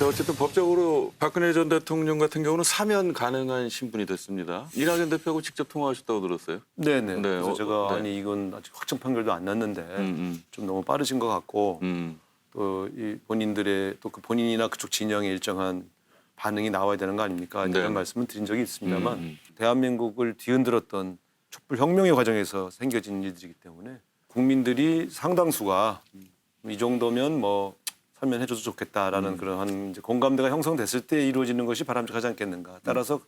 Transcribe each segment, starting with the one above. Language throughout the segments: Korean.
자, 어쨌든 법적으로 박근혜 전 대통령 같은 경우는 사면 가능한 신분이 됐습니다. 이낙연 대표하고 직접 통화하셨다고 들었어요. 네네. 네, 그래서 제가 네. 아니 이건 아직 확정 판결도 안 났는데 좀 너무 빠르신 것 같고 또 이 본인들의 또 그 본인이나 그쪽 진영의 일정한 반응이 나와야 되는 거 아닙니까? 네. 이런 말씀을 드린 적이 있습니다만 대한민국을 뒤흔들었던 촛불혁명의 과정에서 생겨진 일들이기 때문에 국민들이 상당수가 이 정도면 뭐 설명해줘도 좋겠다라는 그러한 이제 공감대가 형성됐을 때 이루어지는 것이 바람직하지 않겠는가. 따라서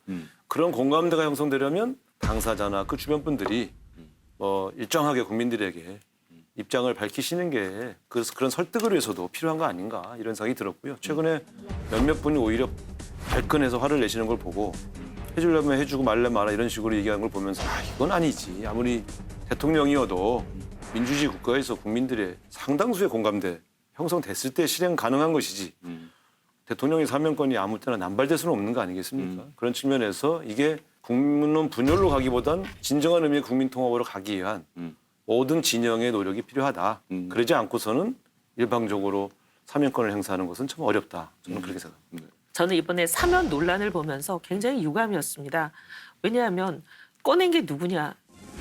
그런 공감대가 형성되려면 당사자나 그 주변 분들이 일정하게 국민들에게 입장을 밝히시는 게 그런 설득을 위해서도 필요한 거 아닌가 이런 생각이 들었고요. 최근에 몇몇 분이 오히려 발끈해서 화를 내시는 걸 보고 해주려면 해주고 말려면 말아 이런 식으로 얘기하는 걸 보면서 이건 아니지. 아무리 대통령이어도 민주주의 국가에서 국민들의 상당수의 공감대 형성됐을 때 실행 가능한 것이지 대통령의 사면권이 아무 때나 남발될 수는 없는 거 아니겠습니까? 그런 측면에서 이게 국민론 분열로 가기보단 진정한 의미의 국민통합으로 가기 위한 모든 진영의 노력이 필요하다. 그러지 않고서는 일방적으로 사면권을 행사하는 것은 참 어렵다. 저는 그렇게 생각합니다. 저는 이번에 사면 논란을 보면서 굉장히 유감이었습니다. 왜냐하면 꺼낸 게 누구냐.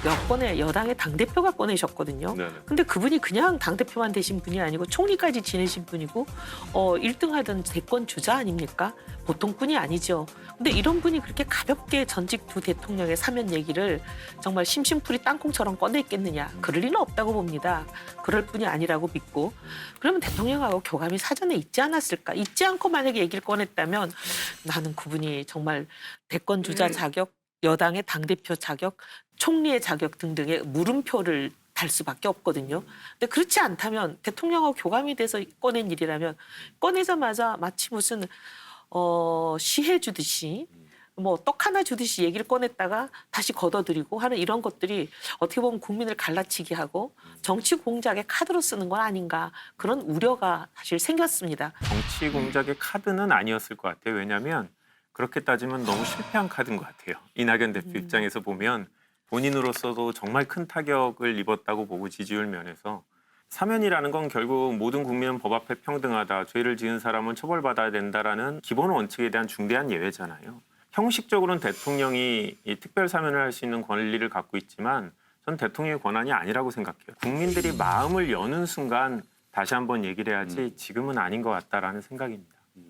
여권의 여당의 당대표가 꺼내셨거든요. 네네. 근데 그분이 그냥 당대표만 되신 분이 아니고 총리까지 지내신 분이고 1등 하던 대권 주자 아닙니까? 보통 분이 아니죠. 근데 이런 분이 그렇게 가볍게 전직 두 대통령의 사면 얘기를 정말 심심풀이 땅콩처럼 꺼냈겠느냐. 그럴 리는 없다고 봅니다. 그럴 뿐이 아니라고 믿고. 그러면 대통령하고 교감이 사전에 있지 않았을까? 있지 않고 만약에 얘기를 꺼냈다면 나는 그분이 정말 대권 주자 자격, 여당의 당대표 자격, 총리의 자격 등등의 물음표를 달 수밖에 없거든요. 근데 그렇지 않다면 대통령하고 교감이 돼서 꺼낸 일이라면 꺼내자마자 마치 무슨 시해 주듯이 뭐 떡 하나 주듯이 얘기를 꺼냈다가 다시 걷어들이고 하는 이런 것들이 어떻게 보면 국민을 갈라치게 하고 정치 공작의 카드로 쓰는 건 아닌가 그런 우려가 사실 생겼습니다. 정치 공작의 카드는 아니었을 것 같아요. 왜냐하면 그렇게 따지면 너무 실패한 카드인 것 같아요. 이낙연 대표 입장에서 보면 본인으로서도 정말 큰 타격을 입었다고 보고 지지율 면에서 사면이라는 건 결국 모든 국민은 법 앞에 평등하다. 죄를 지은 사람은 처벌받아야 된다라는 기본 원칙에 대한 중대한 예외잖아요. 형식적으로는 대통령이 이 특별 사면을 할 수 있는 권리를 갖고 있지만 전 대통령의 권한이 아니라고 생각해요. 국민들이 마음을 여는 순간 다시 한번 얘기를 해야지 지금은 아닌 것 같다라는 생각입니다.